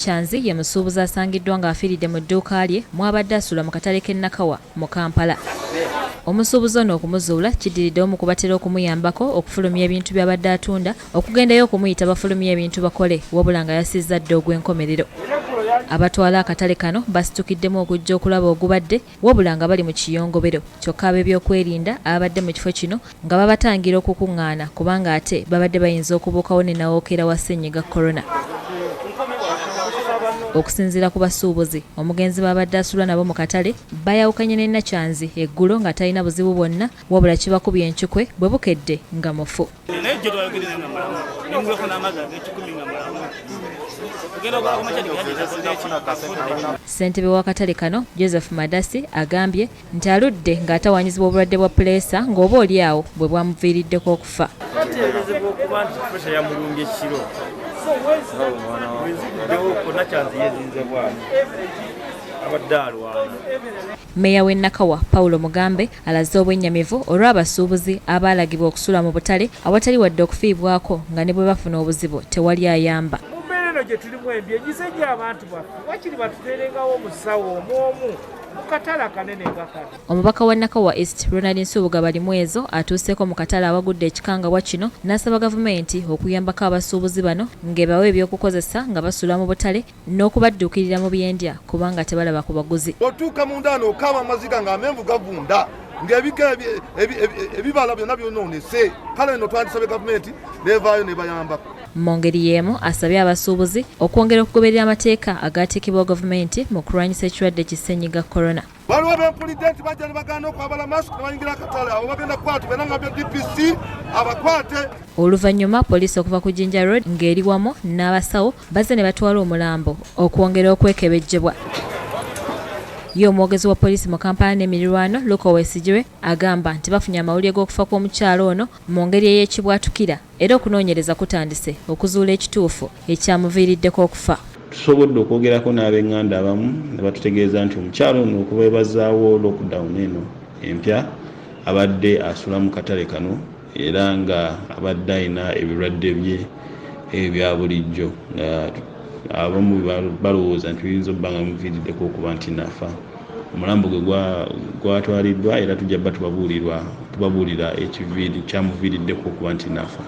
Kyanzi ye musuubuzi asangiddwa nga afiiridde mu dduuka lye mwabadde asula mu katale k'e Nakawa mu Kampala. Omusuubuzi ono okumuzuula kiddiridde omu ku batera okumuyambako okufulumya ebintu by'abadde atunda okugendayo okumuyita bafulumya ebintu bakole wabula nga yasizza dda ogw'enkomerero. Abatwala akatale kano basitukiddemu okujja okulaba ogubadde wabula nga bali mu kiyongobero kyokka ab'ebyokwerinda abadde mu kifo kino nga babatangira okukuŋŋaana kubanga ate babadde bayinza okubuukawo ne nawookera wa ssennyiga korona. Okusinziira ku basuubuzi, omugenzi babadde asula nabo mu katale bayawukanye ne Nakyanzi eggulo nga talina buzibu bwonna wabula kibakubye enkikwe bwe bukedde nga mufu. Ssentebe w'akatale kano Joseph Madasi agambye nti aludde ng'atawaanyizibwa obulwadde bwa puleesa ng'oba oli awo bwe bwamuviiriddeko okufa. Meeya w'e Nakawa Paulo Mugambe alaze obwennyamivu olw'abasuubuzi abaalagibwa okusula mu butale awatali wadde okufiibwako nga ne bwe bafuna obuzibu tewali ayamba. Gye tulimu embi egisejja abantu baffe wakiri batuteerengawo omusawo omwomu mu katale akanene nga kano. Omubaka wa Nakawa East Ronald Nsubuga Balimwezo atuuseeko mu katale awagudde ekikangabwa kino n'asaba gavumenti okuyambako abasuubuzi bano ng'ebawa ebyokukozesa nga basula mu butale n'okubadduukirira mu byendya kubanga tebalaba ku baguzi. Otuuka munda n'okaaba amaziga ng'amenvu gavunda ng'ebika ebibala byonna byonoonese kale nno twandisabye gavumenti neevaayo ne bayambako. Mu ngeri y'emu asabye abasuubuzi okwongera okugoberera amateeka agaateekebwa gavumenti mu kulwanyisa ekirwadde ki ssennyiga korona. Waliwo b'empulidenti bajja ne bagaana okwambala masiki ne bayingira akatale abo bagenda kukwatibwa era nga bya DPC abakwate. Oluvannyuma poliisi okuva ku Jinja Road ng'eri wamu n'abasawo bazze ne batwala omulambo okwongera okwekebejjebwa. Ye omwogezi wa poliisi mu Kampala n'emirirwano Luko Wesigire agamba nti bafunye amawulire g'okufa kw'omukyala ono mu ngeri ey'ekibwatukira era okunoonyereza kutandise okuzuula ekituufu ekyamuviiriddeko okufa. Tusobodde okwogerako n'ab'enganda abamu ne batutegeeza nti omukyala ono okuva ebazaawo lockdown eno empya abadde asula mu katale kano era nga abadde alina ebirwadde bye ebya bulijjo. Abamu balowooza nti biyinza obba nga muviiriddeko okuba nti nafa. Omulambo gwe gwatwaliddwa era tujja bba tubabuulira ekiviiri kyamuviiriddeko okuba nti nafa.